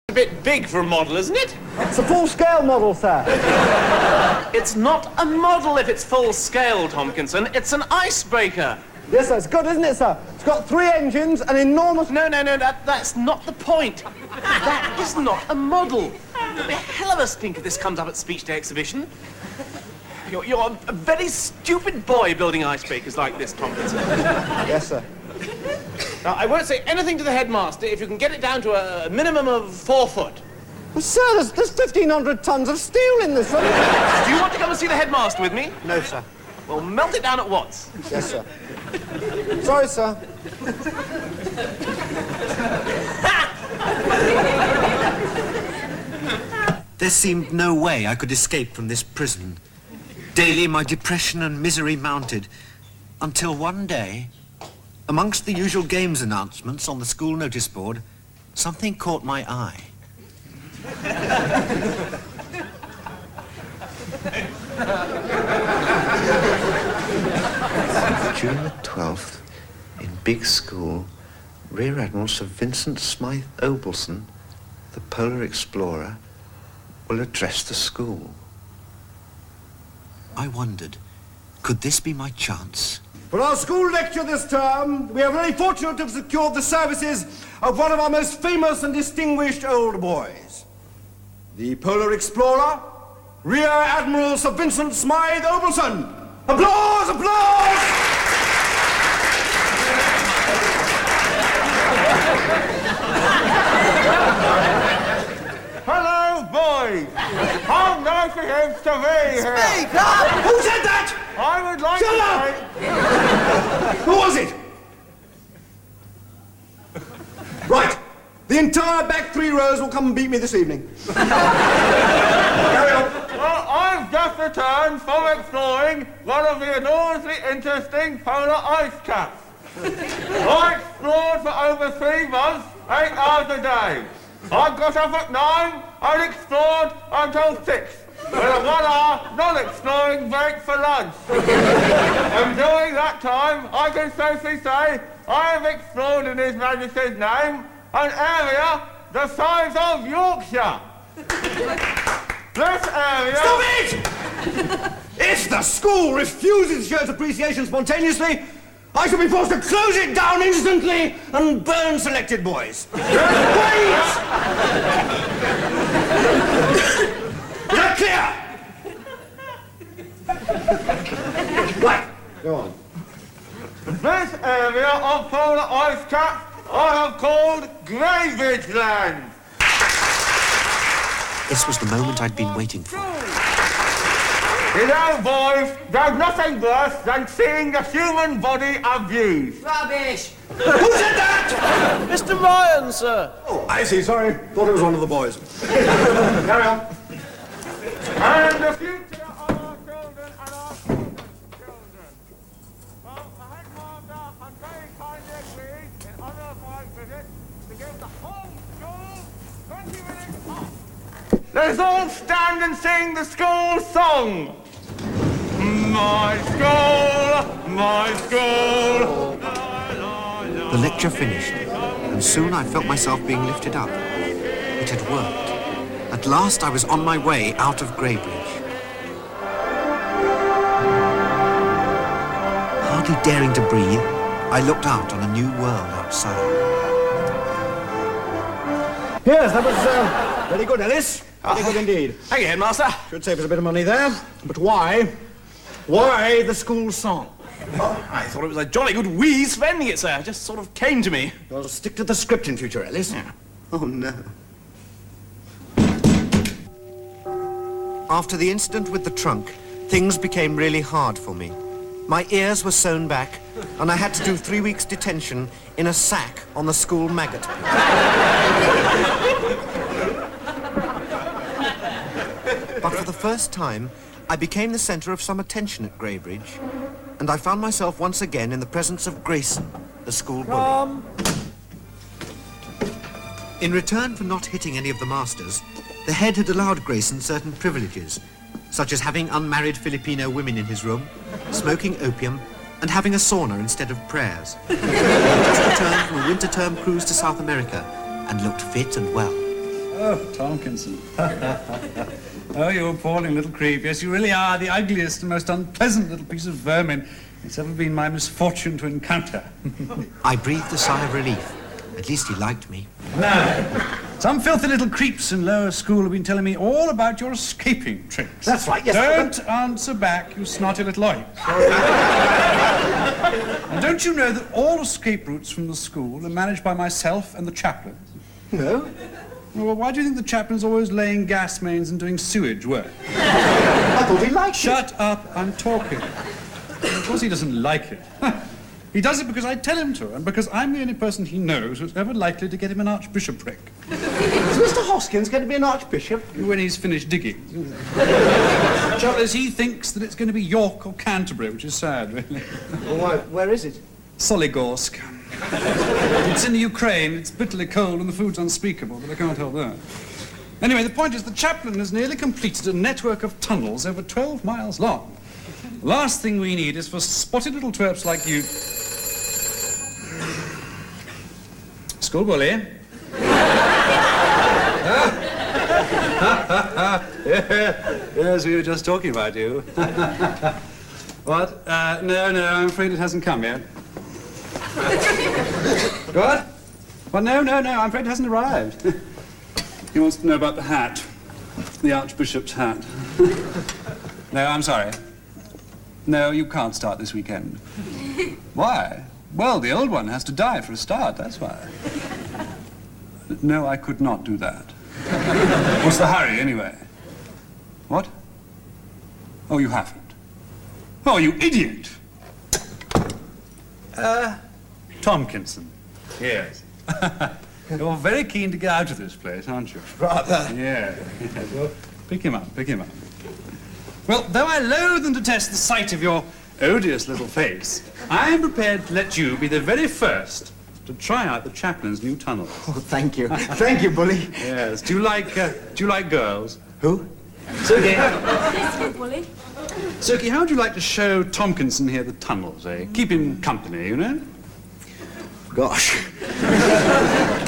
A bit big for a model, isn't it? It's a full-scale model, sir. It's not a model if it's full-scale, Tomkinson. It's an icebreaker. Yes, sir. It's good, isn't it, sir? It's got 3 engines, an enormous... No, that's not the point. That is not a model. There'll be a hell of a stink if this comes up at Speech Day exhibition. You're a very stupid boy building icebreakers like this, Tomkinson. Yes, sir. Now, I won't say anything to the headmaster if you can get it down to a minimum of 4 foot. Well, sir, there's 1,500 tons of steel in this. Do you want to come and see the headmaster with me? No, sir. Well, melt it down at once. Yes, sir. Sorry, sir. There seemed no way I could escape from this prison. Daily my depression and misery mounted, until one day, amongst the usual games announcements on the school notice board, something caught my eye. June the 12th, in Big School, Rear Admiral Sir Vincent Smythe Obelson, the polar explorer, will address the school. I wondered, could this be my chance? For our school lecture this term, we are very fortunate to have secured the services of one of our most famous and distinguished old boys. The polar explorer, Rear Admiral Sir Vincent Smythe Obelson. Applause, applause! Hello, boys. How nice it is to be here. Speak up! Who said that? I would like Shut to up! Who was it? Right. The entire back 3 rows will come and beat me this evening. Carry on. Well, I've just returned from exploring one of the enormously interesting polar ice caps. I explored for over 3 months, 8 hours a day. I got up at 9 and explored until 6, with a 1-hour non-exploring break for lunch. And during that time, I can safely say I have explored in His Majesty's name an area the size of Yorkshire. This area... Stop it! If the school refuses to show its appreciation spontaneously, I shall be forced to close it down instantly and burn selected boys. Wait! Is that clear? Right, go on. This area of polar ice cap I have called Gravage Land. This was the moment I'd been waiting for. You know, boys, there's nothing worse than seeing the human body abused. Rubbish! Who said that? Mr. Ryan, sir. Oh, I see, sorry. Thought it was one of the boys. Carry on. And the future of our children and our children's children. Well, the headmaster has very kindly agreed, in honour of my visit, to give the whole school 20 minutes off. Let's all stand and sing the school song. My school, my school. The lecture finished, and soon I felt myself being lifted up. It had worked. At last I was on my way out of Greybridge. Hardly daring to breathe, I looked out on a new world outside. Yes, that was very good, Ellis. Very good indeed. Thank you, headmaster. Should save us a bit of money there. But why? Why the school song? Oh, I thought it was a jolly good wheeze for ending it, sir. It just sort of came to me. Well, stick to the script in future, Ellis. Yeah. Oh, no. After the incident with the trunk, things became really hard for me. My ears were sewn back, and I had to do 3 weeks' detention in a sack on the school maggot pit. But for the first time, I became the centre of some attention at Greybridge, and I found myself once again in the presence of Grayson, the school bully. In return for not hitting any of the masters, the head had allowed Grayson certain privileges, such as having unmarried Filipino women in his room, smoking opium, and having a sauna instead of prayers. He had just returned from a winter term cruise to South America and looked fit and well. Oh, Tomkinson. Oh, you appalling little creep. Yes, you really are the ugliest and most unpleasant little piece of vermin it's ever been my misfortune to encounter. I breathed a sigh of relief. At least he liked me. Now, some filthy little creeps in lower school have been telling me all about your escaping tricks. That's right, yes. Don't answer back, you snotty little oik. And don't you know that all escape routes from the school are managed by myself and the chaplain? No? Well, why do you think the chaplain's always laying gas mains and doing sewage work? I thought he liked it. Shut up, I'm talking. Of course he doesn't like it. He does it because I tell him to, and because I'm the only person he knows who's ever likely to get him an archbishopric. Is Mr. Hoskins going to be an archbishop? When he's finished digging. Trouble is, he thinks that it's going to be York or Canterbury, which is sad, really. Well, where is it? Soligorsk. It's in the Ukraine, it's bitterly cold and the food's unspeakable, but I can't help that. Anyway, the point is the chaplain has nearly completed a network of tunnels over 12 miles long. The last thing we need is for spotted little twerps like you... School bully. Yes, we were just talking about you. What? No, I'm afraid it hasn't come yet. What? Well, no, I'm afraid it hasn't arrived. He wants to know about the hat. The Archbishop's hat. No, I'm sorry. No, you can't start this weekend. Why? Well, the old one has to die for a start, that's why. No, I could not do that. What's the hurry, anyway? What? Oh, you haven't. Oh, you idiot! Tomkinson. Yes. You're very keen to get out of this place, aren't you? Rather. Yeah. Well, pick him up. Well, though I loathe and detest the sight of your odious little face, I am prepared to let you be the very first to try out the chaplain's new tunnels. Oh, thank you. Thank you, Bully. Yes. Do you like girls? Who? Suki. Yes, Bully. Suki, how would you like to show Tomkinson here the tunnels, eh? Keep him company, you know? Gosh.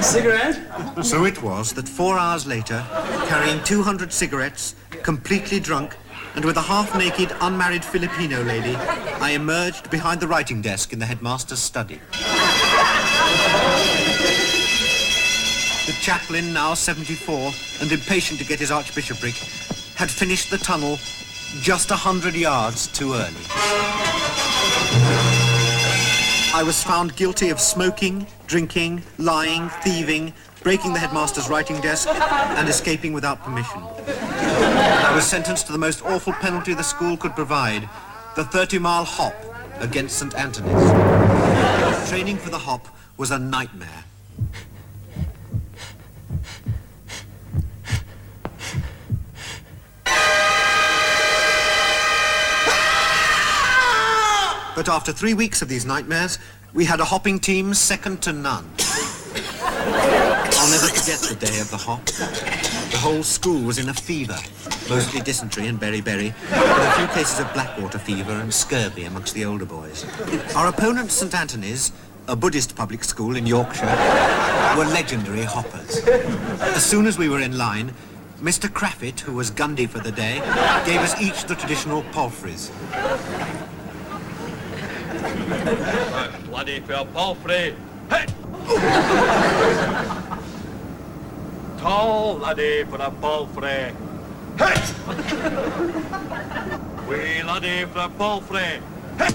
Cigarette? So it was that 4 hours later, carrying 200 cigarettes, completely drunk, and with a half-naked, unmarried Filipino lady, I emerged behind the writing desk in the headmaster's study. The chaplain, now 74, and impatient to get his archbishopric, had finished the tunnel just 100 yards too early. I was found guilty of smoking, drinking, lying, thieving, breaking the headmaster's writing desk, and escaping without permission. I was sentenced to the most awful penalty the school could provide, the 30-mile hop against St. Anthony's. Training for the hop was a nightmare. But after 3 weeks of these nightmares, we had a hopping team second to none. I'll never forget the day of the hop. The whole school was in a fever, mostly dysentery and beriberi, with a few cases of blackwater fever and scurvy amongst the older boys. Our opponents, St. Anthony's, a Buddhist public school in Yorkshire, were legendary hoppers. As soon as we were in line, Mr. Craffit, who was Gundy for the day, gave us each the traditional palfreys. Bloody for palfrey. Hey! Tall laddie for a palfrey. Hey! Wee laddie for a palfrey. Hey!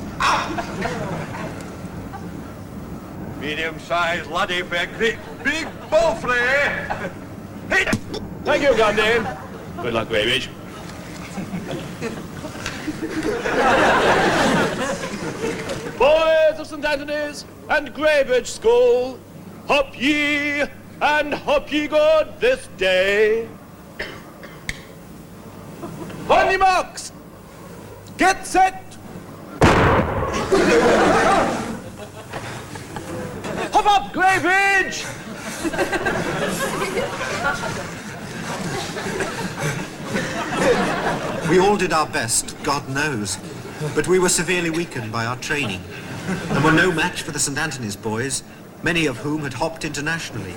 Medium-sized laddie for a great big palfrey. Hey! Thank you, Gundy. Good luck, Graybridge. Boys of St. Anthony's and Graybridge School, hop ye and hop ye good this day. On your marks, get set. Hop up, Graybridge! We all did our best, God knows, but we were severely weakened by our training and were no match for the St. Anthony's boys, many of whom had hopped internationally.